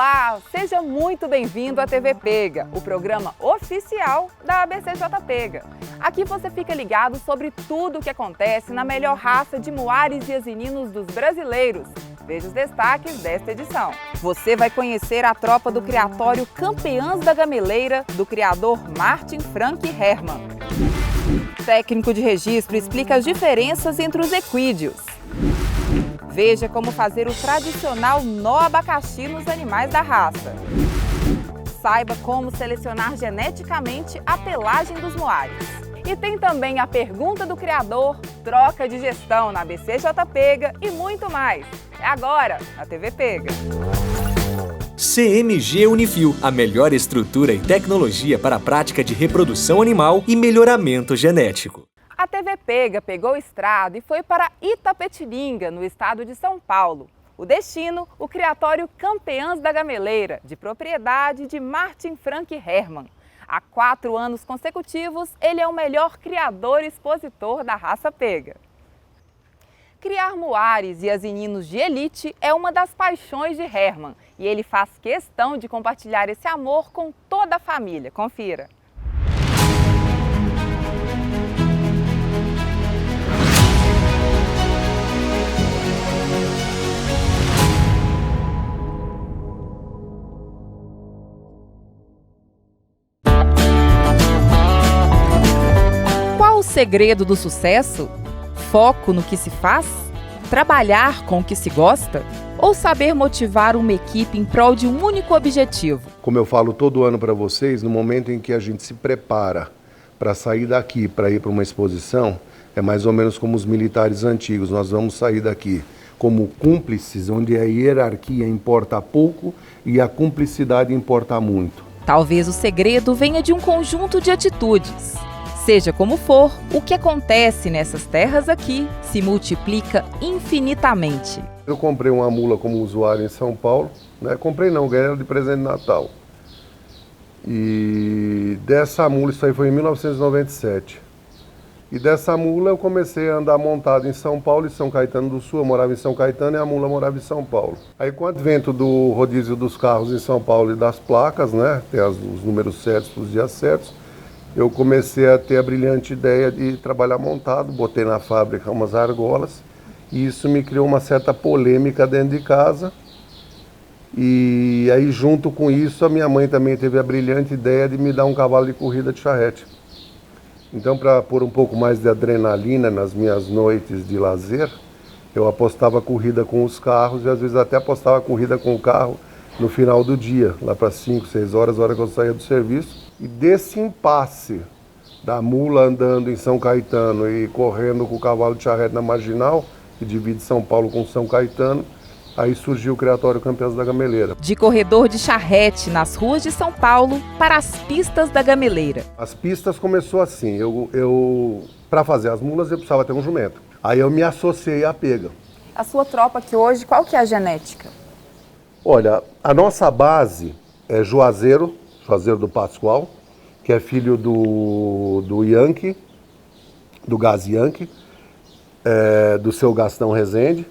Olá, seja muito bem-vindo à TV Pega, o programa oficial da ABCJ Pega. Aqui você fica ligado sobre tudo o que acontece na melhor raça de muares e asininos dos brasileiros. Veja os destaques desta edição. Você vai conhecer a tropa do criatório Campeãs da Gameleira, do criador Martin Frank Hermann. Técnico de registro explica as diferenças entre os equídeos. Veja como fazer o tradicional nó abacaxi nos animais da raça. Saiba como selecionar geneticamente a pelagem dos muares. E tem também a pergunta do criador, troca de gestão na ABCJ Pega e muito mais. É agora, na TV Pega. CMG Unifil, a melhor estrutura e tecnologia para a prática de reprodução animal e melhoramento genético. A TV Pega pegou o estrado e foi para Itapetininga, no estado de São Paulo. O destino, o criatório Campeãs da Gameleira, de propriedade de Martin Frank Hermann. Há 4 anos consecutivos, ele é o melhor criador e expositor da raça pega. Criar muares e asininos de elite é uma das paixões de Hermann e ele faz questão de compartilhar esse amor com toda a família. Confira! Qual o segredo do sucesso? Foco no que se faz? Trabalhar com o que se gosta? Ou saber motivar uma equipe em prol de um único objetivo? Como eu falo todo ano para vocês, no momento em que a gente se prepara para sair daqui, para ir para uma exposição, é mais ou menos como os militares antigos. Nós vamos sair daqui como cúmplices, onde a hierarquia importa pouco e a cumplicidade importa muito. Talvez o segredo venha de um conjunto de atitudes. Seja como for, o que acontece nessas terras aqui se multiplica infinitamente. Eu comprei uma mula como usuário em São Paulo, né? Comprei não, ganhei ela de presente de Natal. E dessa mula, isso aí foi em 1997. E dessa mula eu comecei a andar montado em São Paulo e São Caetano do Sul. Eu morava em São Caetano e a mula morava em São Paulo. Aí com o advento do rodízio dos carros em São Paulo e das placas, né? Tem os números certos para os dias certos. Eu comecei a ter a brilhante ideia de trabalhar montado, botei na fábrica umas argolas e isso me criou uma certa polêmica dentro de casa. E aí junto com isso a minha mãe também teve a brilhante ideia de me dar um cavalo de corrida de charrete. Então, para pôr um pouco mais de adrenalina nas minhas noites de lazer, eu apostava corrida com os carros e às vezes até apostava corrida com o carro no final do dia, lá para 5, 6 horas, a hora que eu saía do serviço. E desse impasse da mula andando em São Caetano e correndo com o cavalo de charrete na Marginal, que divide São Paulo com São Caetano, aí surgiu o Criatório Campeãs da Gameleira. De corredor de charrete nas ruas de São Paulo para as pistas da Gameleira. As pistas começou assim, eu para fazer as mulas eu precisava ter um jumento. Aí eu me associei à pega. A sua tropa aqui hoje, qual que é a genética? Olha, a nossa base é Juazeiro do Pascoal, que é filho do Yankee, do Gás Yankee, do seu Gastão Rezende.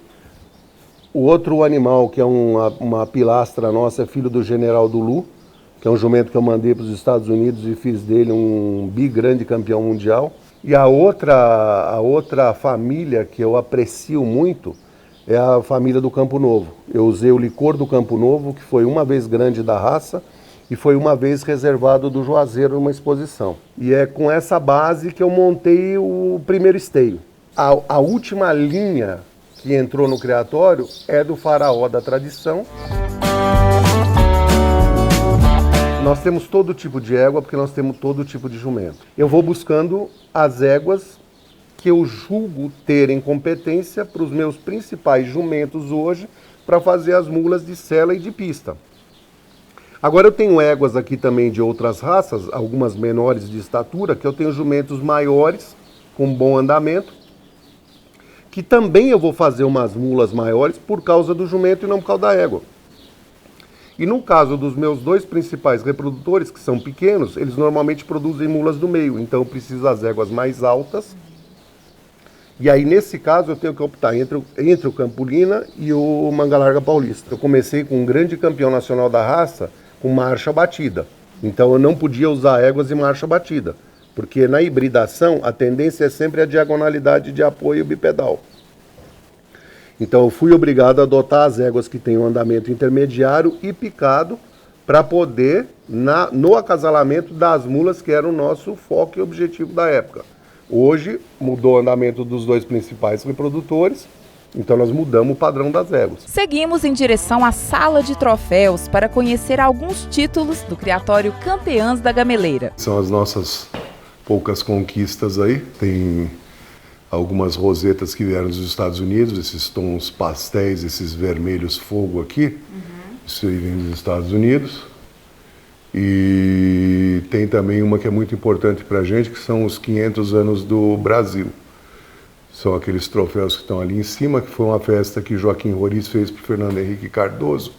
O outro animal, que é uma pilastra nossa, é filho do General Dulu, que é um jumento que eu mandei para os Estados Unidos e fiz dele um grande campeão mundial. E a outra família que eu aprecio muito é a família do Campo Novo. Eu usei o licor do Campo Novo, que foi uma vez grande da raça, e foi uma vez reservado do Juazeiro numa exposição. E é com essa base que eu montei o primeiro esteio. A última linha que entrou no criatório é do faraó da tradição. Nós temos todo tipo de égua, porque nós temos todo tipo de jumento. Eu vou buscando as éguas que eu julgo terem competência para os meus principais jumentos hoje, para fazer as mulas de sela e de pista. Agora eu tenho éguas aqui também de outras raças, algumas menores de estatura, que eu tenho jumentos maiores, com bom andamento, que também eu vou fazer umas mulas maiores por causa do jumento e não por causa da égua. E no caso dos meus 2 principais reprodutores, que são pequenos, eles normalmente produzem mulas do meio, então eu preciso das éguas mais altas E aí, nesse caso, eu tenho que optar entre o Campolina e o Manga Larga Paulista. Eu comecei com um grande campeão nacional da raça com marcha batida. Então, eu não podia usar éguas em marcha batida, porque na hibridação, a tendência é sempre a diagonalidade de apoio bipedal. Então, eu fui obrigado a adotar as éguas que têm um andamento intermediário e picado para poder, no acasalamento das mulas, que era o nosso foco e objetivo da época. Hoje, mudou o andamento dos dois principais reprodutores, então nós mudamos o padrão das éguas. Seguimos em direção à sala de troféus para conhecer alguns títulos do criatório Campeãs da Gameleira. São as nossas poucas conquistas aí. Tem algumas rosetas que vieram dos Estados Unidos, esses tons pastéis, esses vermelhos fogo aqui. Isso aí vem dos Estados Unidos. E tem também uma que é muito importante para a gente, que são os 500 anos do Brasil. São aqueles troféus que estão ali em cima, que foi uma festa que Joaquim Roriz fez para o Fernando Henrique Cardoso.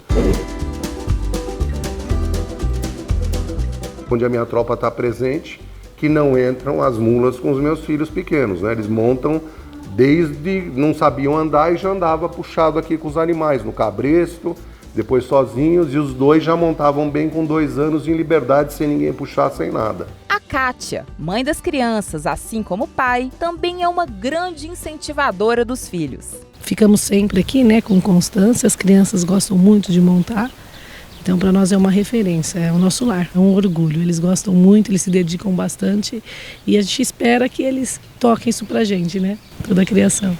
Onde a minha tropa está presente, que não entram as mulas com os meus filhos pequenos, né? Eles montam desde não sabiam andar e já andava puxado aqui com os animais, no cabresto, depois sozinhos, e os dois já montavam bem com 2 anos em liberdade, sem ninguém puxar, sem nada. A Kátia, mãe das crianças, assim como o pai, também é uma grande incentivadora dos filhos. Ficamos sempre aqui, né, com constância, as crianças gostam muito de montar, então para nós é uma referência, é o nosso lar, é um orgulho. Eles gostam muito, eles se dedicam bastante e a gente espera que eles toquem isso pra gente, né, toda a criação.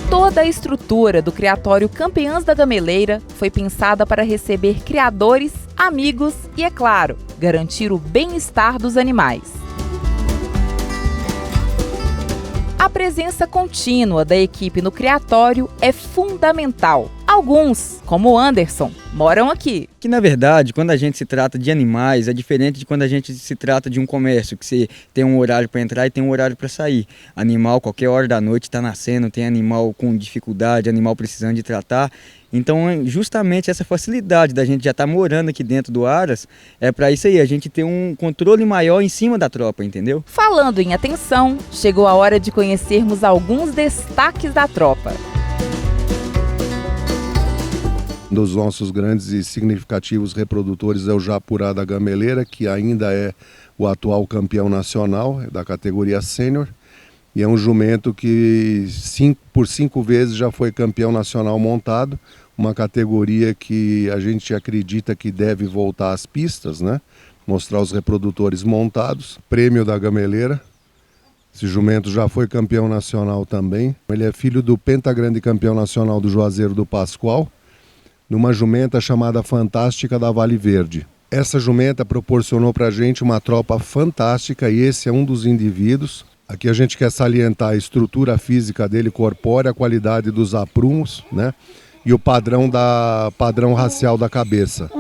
Toda a estrutura do criatório Campeãs da Gameleira foi pensada para receber criadores, amigos e, é claro, garantir o bem-estar dos animais. A presença contínua da equipe no criatório é fundamental. Alguns, como o Anderson, moram aqui. Que na verdade, quando a gente se trata de animais, é diferente de quando a gente se trata de um comércio, que você tem um horário para entrar e tem um horário para sair. Animal, qualquer hora da noite está nascendo, tem animal com dificuldade, animal precisando de tratar. Então, justamente essa facilidade da gente já estar morando aqui dentro do Aras, é para isso aí, a gente ter um controle maior em cima da tropa, entendeu? Falando em atenção, chegou a hora de conhecermos alguns destaques da tropa. Um dos nossos grandes e significativos reprodutores é o Japurá da Gameleira, que ainda é o atual campeão nacional da categoria sênior. E é um jumento que por 5 vezes já foi campeão nacional montado, uma categoria que a gente acredita que deve voltar às pistas, né? Mostrar os reprodutores montados. Prêmio da Gameleira. Esse jumento já foi campeão nacional também. Ele é filho do pentagrande campeão nacional do Juazeiro do Pascoal, numa jumenta chamada Fantástica da Vale Verde. Essa jumenta proporcionou para a gente uma tropa fantástica e esse é um dos indivíduos. Aqui a gente quer salientar a estrutura física dele, corpórea, a qualidade dos aprumos, né? E o padrão racial da cabeça.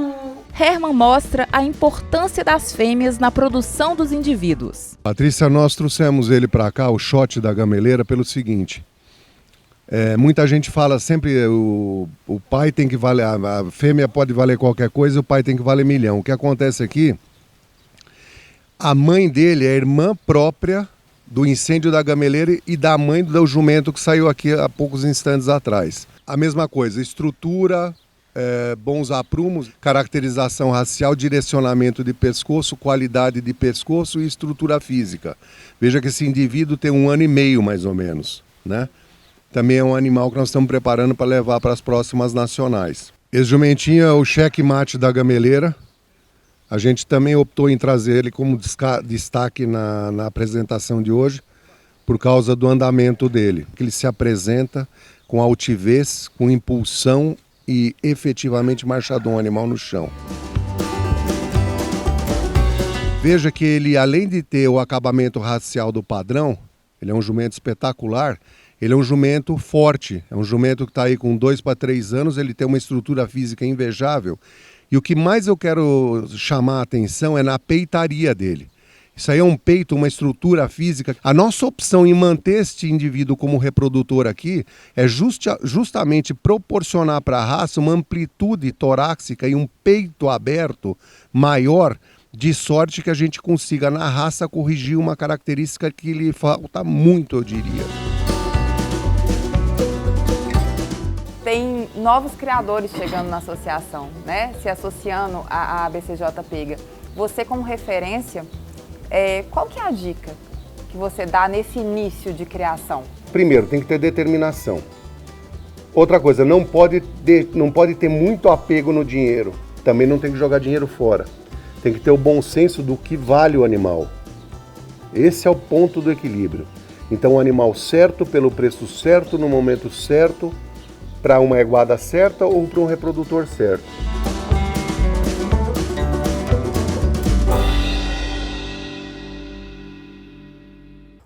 Herman mostra a importância das fêmeas na produção dos indivíduos. Patrícia, nós trouxemos ele para cá, o shot da Gameleira, pelo seguinte. Muita gente fala sempre o pai tem que valer, a fêmea pode valer qualquer coisa, o pai tem que valer milhão. O que acontece aqui, a mãe dele é a irmã própria do incêndio da Gameleira e da mãe do jumento que saiu aqui há poucos instantes atrás. A mesma coisa, estrutura, bons aprumos, caracterização racial, direcionamento de pescoço, qualidade de pescoço e estrutura física. Veja que esse indivíduo tem 1 ano e meio mais ou menos, né? Também é um animal que nós estamos preparando para levar para as próximas nacionais. Esse jumentinho é o checkmate da Gameleira. A gente também optou em trazer ele como destaque na apresentação de hoje, por causa do andamento dele. Ele se apresenta com altivez, com impulsão e efetivamente marchador, um animal no chão. Veja que ele, além de ter o acabamento racial do padrão, ele é um jumento espetacular. Ele é um jumento forte, é um jumento que está aí com 2 para 3 anos, ele tem uma estrutura física invejável. E o que mais eu quero chamar a atenção é na peitaria dele. Isso aí é um peito, uma estrutura física. A nossa opção em manter este indivíduo como reprodutor aqui é justamente proporcionar para a raça uma amplitude torácica e um peito aberto maior de sorte que a gente consiga na raça corrigir uma característica que lhe falta muito, eu diria. Tem novos criadores chegando na associação, né? Se associando à ABCJ Pega. Você, como referência, qual que é a dica que você dá nesse início de criação? Primeiro, tem que ter determinação. Outra coisa, não pode ter muito apego no dinheiro. Também não tem que jogar dinheiro fora. Tem que ter o bom senso do que vale o animal. Esse é o ponto do equilíbrio. Então, o animal certo, pelo preço certo, no momento certo, para uma eguada certa ou para um reprodutor certo.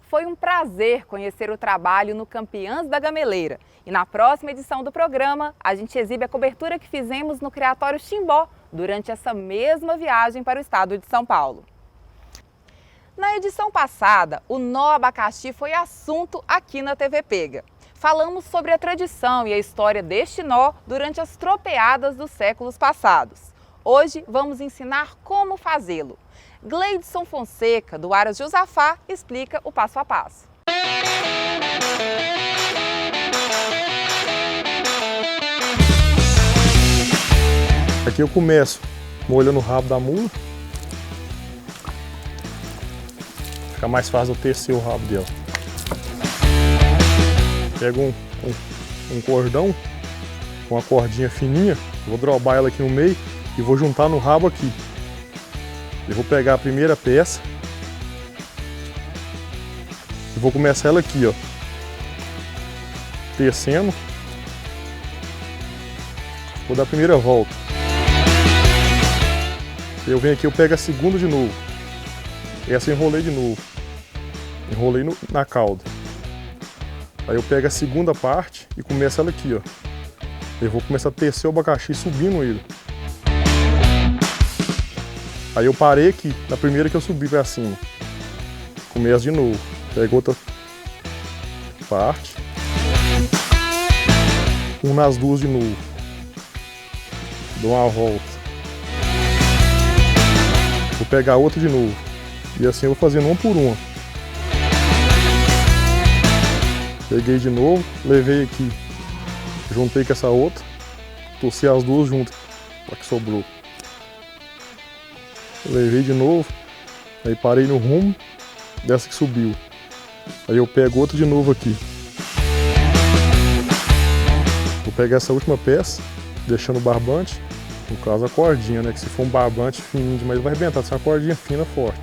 Foi um prazer conhecer o trabalho no Campeãs da Gameleira. E na próxima edição do programa, a gente exibe a cobertura que fizemos no Criatório Timbó durante essa mesma viagem para o estado de São Paulo. Na edição passada, o nó abacaxi foi assunto aqui na TV Pega. Falamos sobre a tradição e a história deste nó durante as tropeadas dos séculos passados. Hoje vamos ensinar como fazê-lo. Gleidson Fonseca, do Aras Josafá, explica o passo a passo. Aqui eu começo molhando o rabo da mula. Fica mais fácil eu tecer o rabo dela. Pego um cordão com uma cordinha fininha, vou drobar ela aqui no meio e vou juntar no rabo aqui. Eu vou pegar a primeira peça e vou começar ela aqui, ó, tecendo. Vou dar a primeira volta. Eu venho aqui, eu pego a segunda de novo. Essa eu enrolei de novo. Enrolei na cauda. Aí eu pego a segunda parte e começo ela aqui, ó. Eu vou começar a tecer o abacaxi subindo ele. Aí eu parei aqui, na primeira que eu subi pra cima. Começo de novo. Pego outra parte. Nas duas de novo. Dou uma volta. Vou pegar outra de novo. E assim eu vou fazendo uma por uma. Peguei de novo, levei aqui. Juntei com essa outra. Torci as duas juntas. Para que sobrou. Levei de novo. Aí parei no rumo dessa que subiu. Aí eu pego outra de novo aqui. Vou pegar essa última peça, deixando o barbante. No caso a cordinha, né? Que se for um barbante fininho demais vai arrebentar. Se é uma cordinha fina, forte.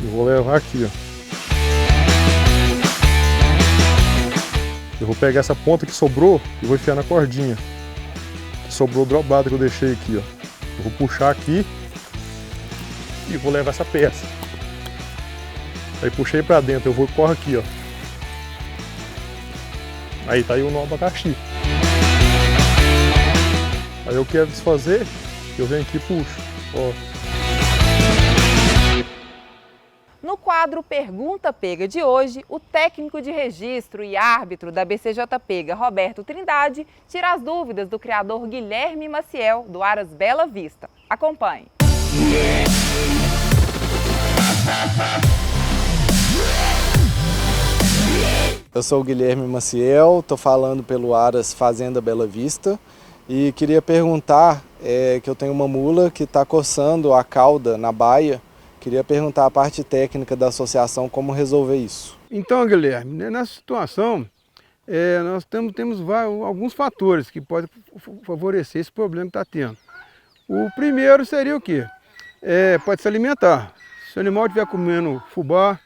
Eu vou levar aqui, ó. Eu vou pegar essa ponta que sobrou e vou enfiar na cordinha. Que sobrou dobrada que eu deixei aqui, ó. Eu vou puxar aqui e vou levar essa peça. Aí puxei pra dentro, eu vou e corro aqui, ó. Aí tá aí o nó abacaxi. Aí eu quero desfazer, eu venho aqui e puxo, ó. No quadro Pergunta Pega de hoje, o técnico de registro e árbitro da ABCJ Pega, Roberto Trindade, tira as dúvidas do criador Guilherme Maciel, do Aras Bela Vista. Acompanhe. Eu sou o Guilherme Maciel, estou falando pelo Aras Fazenda Bela Vista e queria perguntar que eu tenho uma mula que está coçando a cauda na baia. Queria perguntar a parte técnica da associação, como resolver isso. Então, Guilherme, nessa situação, nós temos alguns fatores que podem favorecer esse problema que está tendo. O primeiro seria o quê? Pode se alimentar. Se o animal estiver comendo fubá,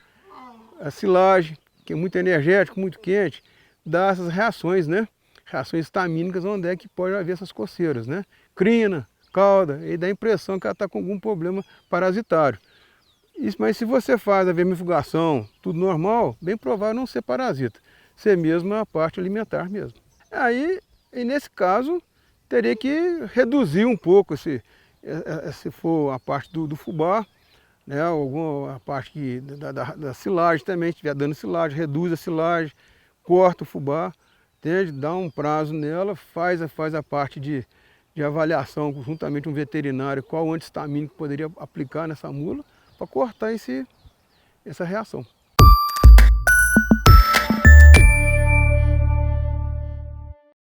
a silagem, que é muito energético, muito quente, dá essas reações, né? Reações histamínicas, onde é que pode haver essas coceiras, né? Crina, cauda, e dá a impressão que ela está com algum problema parasitário. Mas se você faz a vermifugação, tudo normal, bem provável não ser parasita, ser mesmo a parte alimentar mesmo. Aí, nesse caso, teria que reduzir um pouco, se for a parte do fubá, né, a parte da silagem também, se estiver dando silagem, reduz a silagem, corta o fubá, entende? Dá um prazo nela, faz a parte de de avaliação, juntamente com um veterinário, qual o antihistamínico que poderia aplicar nessa mula para cortar essa reação.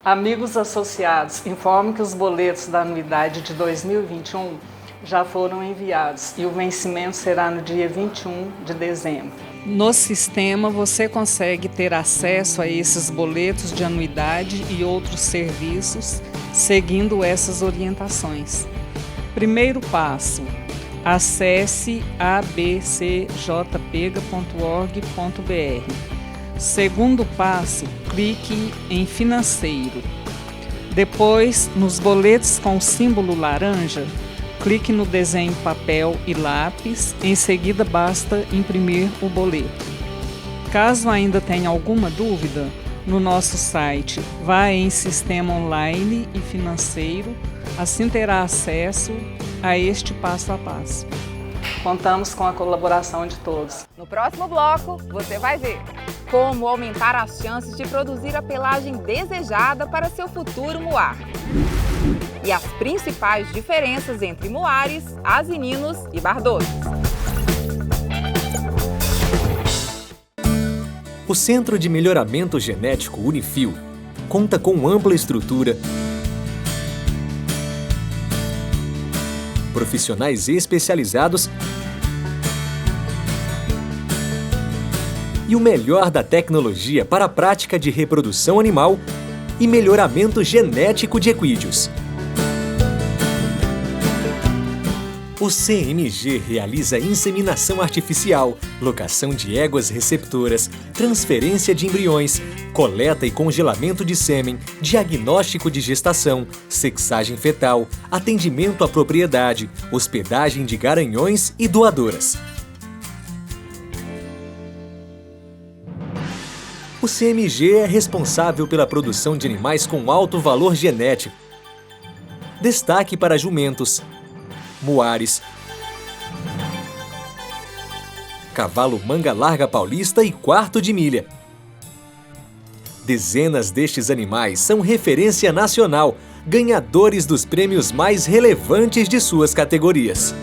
Amigos associados, informo que os boletos da anuidade de 2021 já foram enviados e o vencimento será no dia 21 de dezembro. No sistema você consegue ter acesso a esses boletos de anuidade e outros serviços seguindo essas orientações. Primeiro passo, acesse abcjpega.org.br. Segundo passo, clique em Financeiro. Depois, nos boletos com o símbolo laranja, clique no desenho papel e lápis, em seguida basta imprimir o boleto. Caso ainda tenha alguma dúvida, no nosso site vá em Sistema Online e Financeiro, assim terá acesso a este passo a passo. Contamos com a colaboração de todos. No próximo bloco, você vai ver como aumentar as chances de produzir a pelagem desejada para seu futuro muar. E as principais diferenças entre muares, asininos e bardosos. O Centro de Melhoramento Genético Unifil conta com ampla estrutura, profissionais especializados e o melhor da tecnologia para a prática de reprodução animal e melhoramento genético de equídeos. O CMG realiza inseminação artificial, locação de éguas receptoras, transferência de embriões, coleta e congelamento de sêmen, diagnóstico de gestação, sexagem fetal, atendimento à propriedade, hospedagem de garanhões e doadoras. O CMG é responsável pela produção de animais com alto valor genético. Destaque para jumentos, muares, cavalo manga larga paulista e quarto de milha. Dezenas destes animais são referência nacional, ganhadores dos prêmios mais relevantes de suas categorias.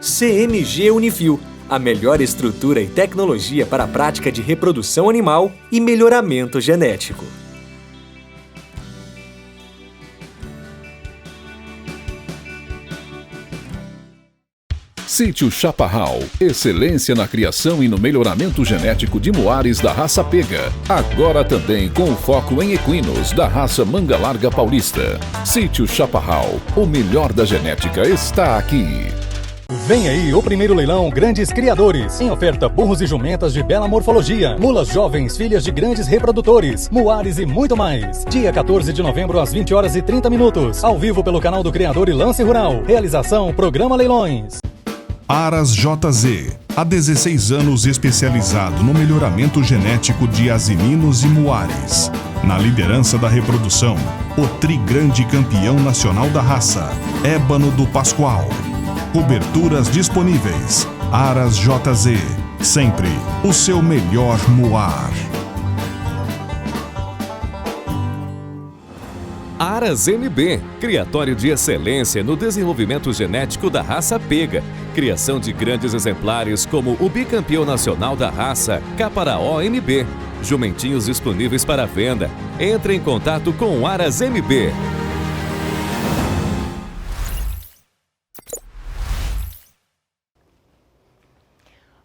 CMG Unifil, a melhor estrutura e tecnologia para a prática de reprodução animal e melhoramento genético. Sítio Chaparral, excelência na criação e no melhoramento genético de muares da raça pega. Agora também com foco em equinos da raça manga larga paulista. Sítio Chaparral, o melhor da genética está aqui. Vem aí o primeiro leilão Grandes Criadores. Em oferta, burros e jumentas de bela morfologia, mulas jovens, filhas de grandes reprodutores, muares e muito mais. Dia 14 de novembro às 20h30. Ao vivo pelo canal do Criador e Lance Rural. Realização Programa Leilões. Aras JZ, há 16 anos especializado no melhoramento genético de asininos e muares. Na liderança da reprodução, o trigrande campeão nacional da raça, Ébano do Pascoal. Coberturas disponíveis. Aras JZ, sempre o seu melhor muar. Aras MB, criatório de excelência no desenvolvimento genético da raça pega. Criação de grandes exemplares como o bicampeão nacional da raça, Caparaó MB. Jumentinhos disponíveis para venda. Entre em contato com Aras MB.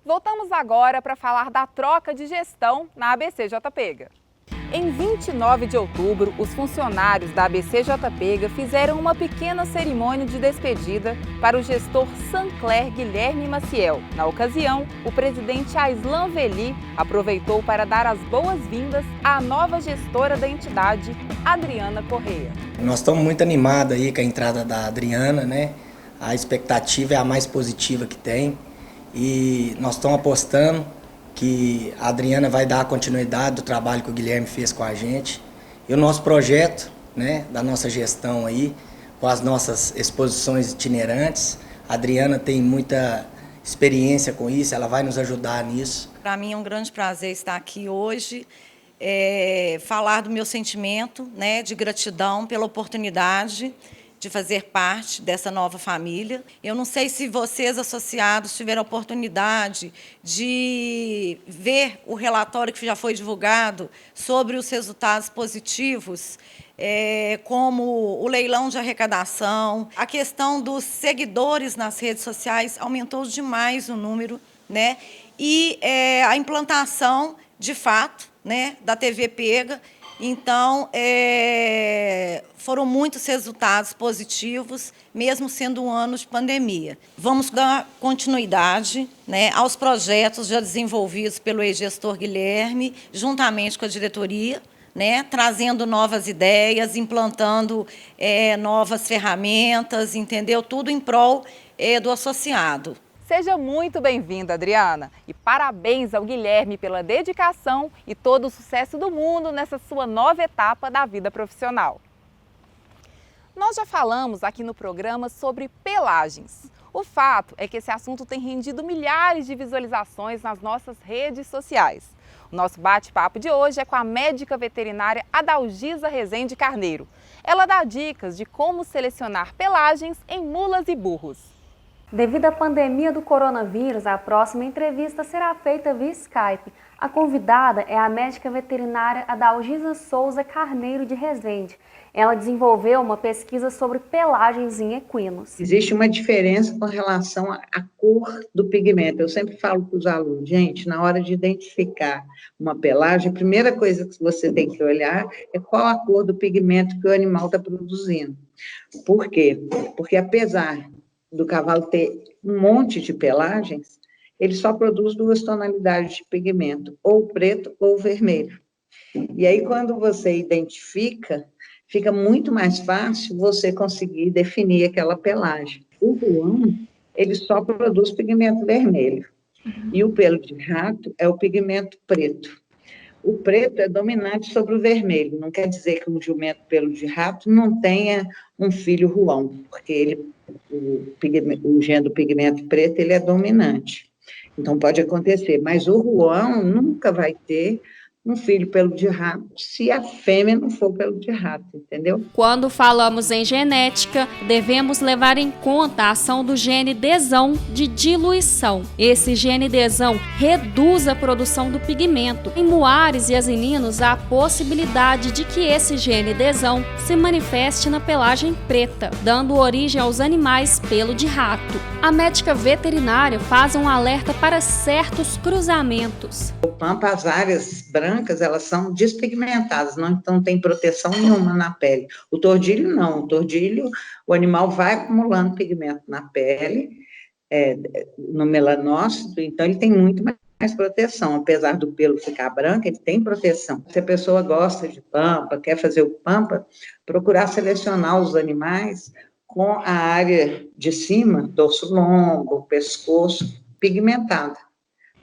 Voltamos agora para falar da troca de gestão na ABCJ-Pega. Em 29 de outubro, os funcionários da ABCJ-Pega fizeram uma pequena cerimônia de despedida para o gestor Sancler Guilherme Maciel. Na ocasião, o presidente Aislan Veli aproveitou para dar as boas-vindas à nova gestora da entidade, Adriana Correia. Nós estamos muito animados aí com a entrada da Adriana, né? A expectativa é a mais positiva que tem e nós estamos apostando que a Adriana vai dar continuidade do trabalho que o Guilherme fez com a gente. E o nosso projeto, né, da nossa gestão aí, com as nossas exposições itinerantes, a Adriana tem muita experiência com isso, ela vai nos ajudar nisso. Para mim é um grande prazer estar aqui hoje falar do meu sentimento, né, de gratidão pela oportunidade de fazer parte dessa nova família. Eu não sei se vocês, associados, tiveram a oportunidade de ver o relatório que já foi divulgado sobre os resultados positivos, como o leilão de arrecadação. A questão dos seguidores nas redes sociais aumentou demais o número, né? E a implantação, de fato, né, da TV Pega. Então, foram muitos resultados positivos, mesmo sendo um ano de pandemia. Vamos dar continuidade, né, aos projetos já desenvolvidos pelo ex-gestor Guilherme, juntamente com a diretoria, né, trazendo novas ideias, implantando novas ferramentas, entendeu? Tudo em prol do associado. Seja muito bem-vinda, Adriana, e parabéns ao Guilherme pela dedicação e todo o sucesso do mundo nessa sua nova etapa da vida profissional. Nós já falamos aqui no programa sobre pelagens. O fato é que esse assunto tem rendido milhares de visualizações nas nossas redes sociais. O nosso bate-papo de hoje é com a médica veterinária Adalgisa Rezende Carneiro. Ela dá dicas de como selecionar pelagens em mulas e burros. Devido à pandemia do coronavírus, a próxima entrevista será feita via Skype. A convidada é a médica veterinária Adalgisa Souza Carneiro de Rezende. Ela desenvolveu uma pesquisa sobre pelagens em equinos. Existe uma diferença com relação à cor do pigmento. Eu sempre falo para os alunos, gente, na hora de identificar uma pelagem, a primeira coisa que você tem que olhar é qual a cor do pigmento que o animal está produzindo. Por quê? Porque apesar do cavalo ter um monte de pelagens, ele só produz 2 tonalidades de pigmento, ou preto ou vermelho. E aí, quando você identifica, fica muito mais fácil você conseguir definir aquela pelagem. O ruão, ele só produz pigmento vermelho. E o pelo de rato é o pigmento preto. O preto é dominante sobre o vermelho. Não quer dizer que um jumento pelo de rato não tenha um filho ruão, porque o gene do pigmento preto ele é dominante. Então, pode acontecer. Mas o ruão nunca vai ter um filho pelo de rato, se a fêmea não for pelo de rato, entendeu? Quando falamos em genética, devemos levar em conta a ação do gene desão de diluição. Esse gene desão reduz a produção do pigmento. Em muares e asininos, há a possibilidade de que esse gene desão se manifeste na pelagem preta, dando origem aos animais pelo de rato. A médica veterinária faz um alerta para certos cruzamentos. O pampa, as áreas brancas, elas são despigmentadas, não tem proteção nenhuma na pele. O tordilho não, o tordilho, o animal vai acumulando pigmento na pele, no melanócito, então ele tem muito mais proteção, apesar do pelo ficar branco, ele tem proteção. Se a pessoa gosta de pampa, quer fazer o pampa, procurar selecionar os animais com a área de cima, dorso longo, pescoço, pigmentada,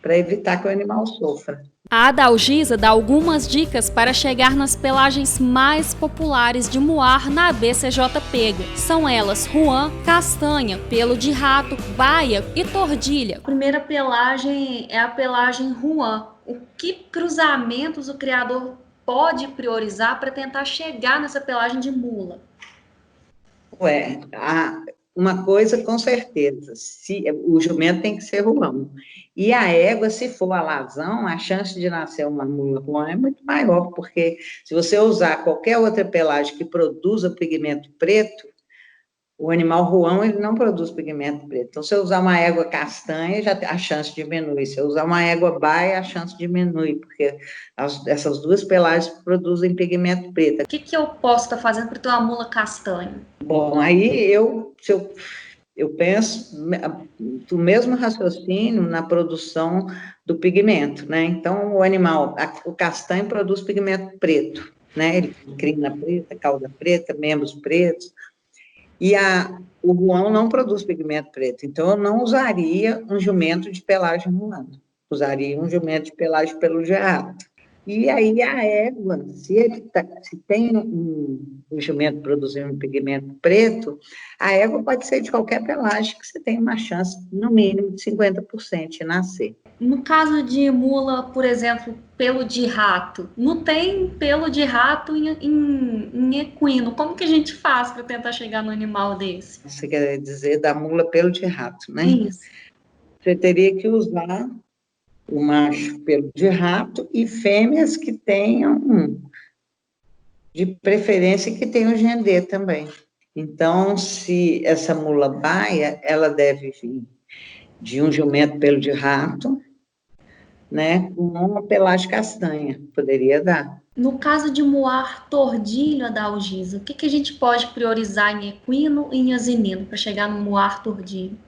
para evitar que o animal sofra. A Adalgisa dá algumas dicas para chegar nas pelagens mais populares de muar na ABCJ Pega. São elas ruã, castanha, pelo de rato, baia e tordilha. A primeira pelagem é a pelagem ruã. O que cruzamentos o criador pode priorizar para tentar chegar nessa pelagem de mula? Uma coisa com certeza, o jumento tem que ser ruão. E a égua, se for alazão, a chance de nascer uma mula ruã é muito maior, porque se você usar qualquer outra pelagem que produza pigmento preto, o animal ruão, ele não produz pigmento preto. Então, se eu usar uma égua castanha, a chance diminui. Se eu usar uma égua baia, a chance diminui, porque essas 2 pelagens produzem pigmento preto. O que eu posso estar fazendo para ter uma mula castanha? Bom, aí eu penso do mesmo raciocínio na produção do pigmento, né? Então, o castanho produz pigmento preto, né? Ele tem crina preta, cauda preta, membros pretos. E o ruão não produz pigmento preto, então eu não usaria um jumento de pelagem ruana, usaria um jumento de pelagem pelo de rato. E aí a égua, se tem um jumento produzindo um pigmento preto, a égua pode ser de qualquer pelagem que você tem uma chance, no mínimo, de 50% de nascer. No caso de mula, por exemplo, pelo de rato, não tem pelo de rato em equino. Como que a gente faz para tentar chegar no animal desse? Você quer dizer da mula pelo de rato, né? Isso. Você teria que usar o macho pelo de rato e fêmeas que tenham, de preferência, que tenham GND também. Então, se essa mula baia, ela deve vir de um jumento pelo de rato, né, com uma pelagem castanha, poderia dar. No caso de moar tordilho, Adalgisa, o que a gente pode priorizar em equino e em asinino para chegar no moar tordilho?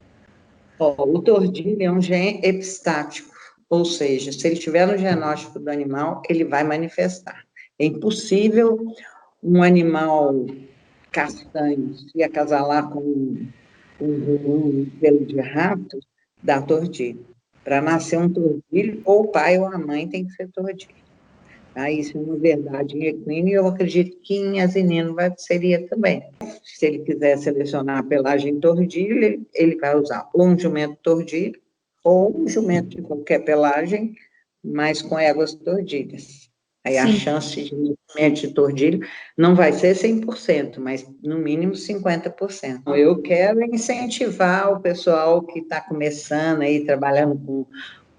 O tordilho é um gene epistático, ou seja, se ele estiver no genótipo do animal, ele vai manifestar. É impossível um animal castanho se acasalar com um pelo de rato, dar tordilho. Para nascer um tordilho, ou o pai ou a mãe tem que ser tordilho. Tá? Isso é uma verdade em equino, e eu acredito que em asinino seria também. Se ele quiser selecionar a pelagem tordilho, ele vai usar ou um jumento tordilho, ou um jumento de qualquer pelagem, mas com éguas tordilhas. Aí a chance de nascimento de tordilho não vai ser 100%, mas no mínimo 50%. Eu quero incentivar o pessoal que está começando aí, trabalhando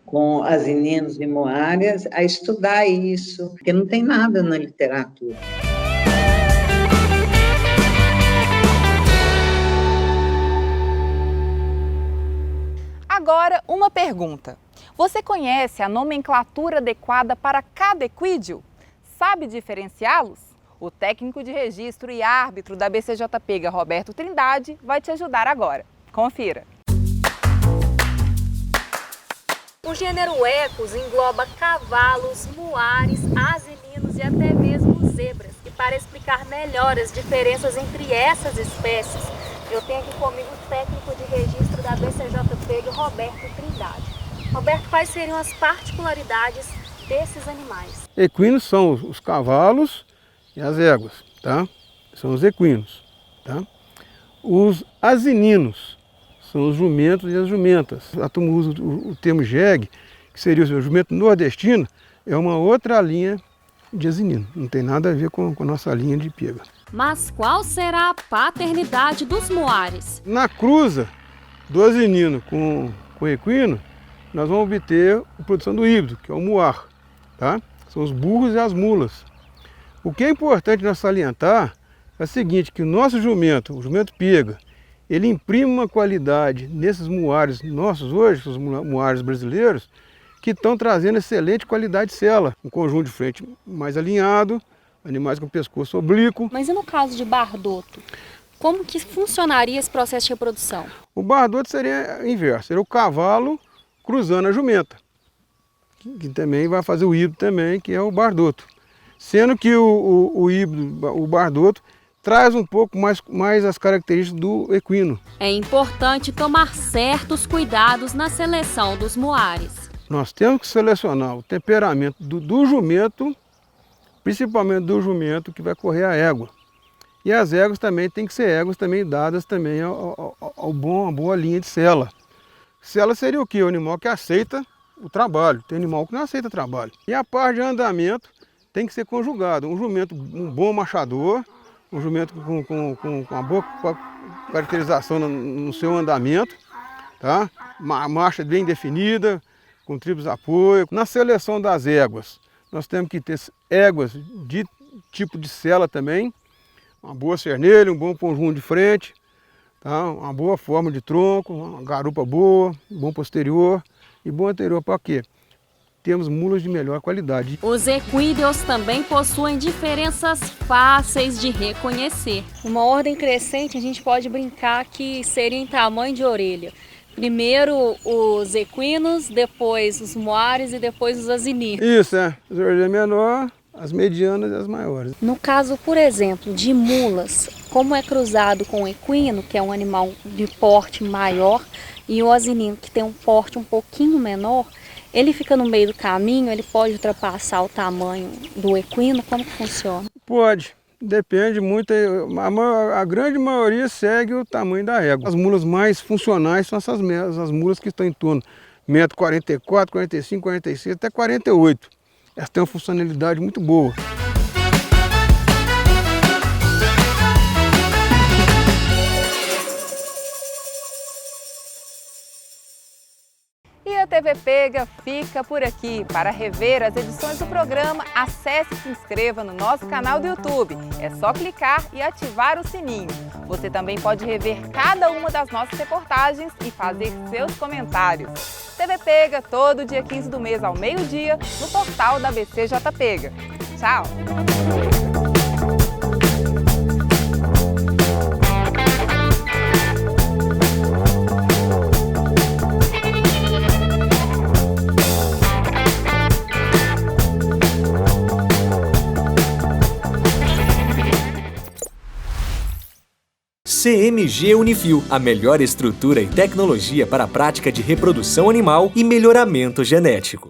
com asininos e moárias, a estudar isso, porque não tem nada na literatura. Agora, uma pergunta. Você conhece a nomenclatura adequada para cada equídeo? Sabe diferenciá-los? O técnico de registro e árbitro da BCJ-Pega, Roberto Trindade, vai te ajudar agora. Confira. O gênero Equus engloba cavalos, muares, asininos e até mesmo zebras. E para explicar melhor as diferenças entre essas espécies, eu tenho aqui comigo o técnico de registro da BCJ-Pega, Roberto Trindade. Roberto, quais seriam as particularidades desses animais? Equinos são os cavalos e as éguas, tá? São os equinos, tá? Os asininos são os jumentos e as jumentas. A turma usa o termo jegue, que seria o jumento nordestino, é uma outra linha de asinino. Não tem nada a ver com a nossa linha de pega. Mas qual será a paternidade dos muares? Na cruza do asinino com o equino, nós vamos obter a produção do híbrido, que é o muar, tá? São os burros e as mulas. O que é importante nós salientar é o seguinte, que o nosso jumento, o jumento pega, ele imprime uma qualidade nesses muares nossos hoje, os muares brasileiros, que estão trazendo excelente qualidade de sela. Um conjunto de frente mais alinhado, animais com pescoço oblíquo. Mas e no caso de bardoto? Como que funcionaria esse processo de reprodução? O bardoto seria inverso, seria o cavalo cruzando a jumenta, que também vai fazer o híbrido também, que é o bardoto. Sendo que o híbrido, o bardoto, traz um pouco mais as características do equino. É importante tomar certos cuidados na seleção dos muares. Nós temos que selecionar o temperamento do jumento, principalmente do jumento que vai correr a égua. E as éguas também têm que ser éguas também dadas também a boa linha de sela. Sela seria o quê? O animal que aceita o trabalho. Tem animal que não aceita trabalho. E a parte de andamento tem que ser conjugado. Um jumento, um bom machador, um jumento com uma boa caracterização no seu andamento, tá? Uma marcha bem definida, com tribos de apoio. Na seleção das éguas, nós temos que ter éguas de tipo de sela também, uma boa cernelha, um bom conjunto de frente, tá? Uma boa forma de tronco, uma garupa boa, bom posterior e bom anterior. Para quê? Temos mulas de melhor qualidade. Os equídeos também possuem diferenças fáceis de reconhecer. Uma ordem crescente, a gente pode brincar que seria em tamanho de orelha. Primeiro os equinos, depois os muares e depois os asininos. Isso, as orelhas menores, as medianas e as maiores. No caso, por exemplo, de mulas, como é cruzado com o equino, que é um animal de porte maior, e o asinino, que tem um porte um pouquinho menor, ele fica no meio do caminho, ele pode ultrapassar o tamanho do equino? Como que funciona? Pode, depende muito. A grande maioria segue o tamanho da égua. As mulas mais funcionais são as mulas que estão em torno metro 44, 45, 46, até 48. Essa tem uma funcionalidade muito boa. E a TV Pega fica por aqui. Para rever as edições do programa, acesse e se inscreva no nosso canal do YouTube. É só clicar e ativar o sininho. Você também pode rever cada uma das nossas reportagens e fazer seus comentários. TV Pega, todo dia 15 do mês ao meio-dia, no portal da BCJ Pega. Tchau! CMG Unifil, a melhor estrutura e tecnologia para a prática de reprodução animal e melhoramento genético.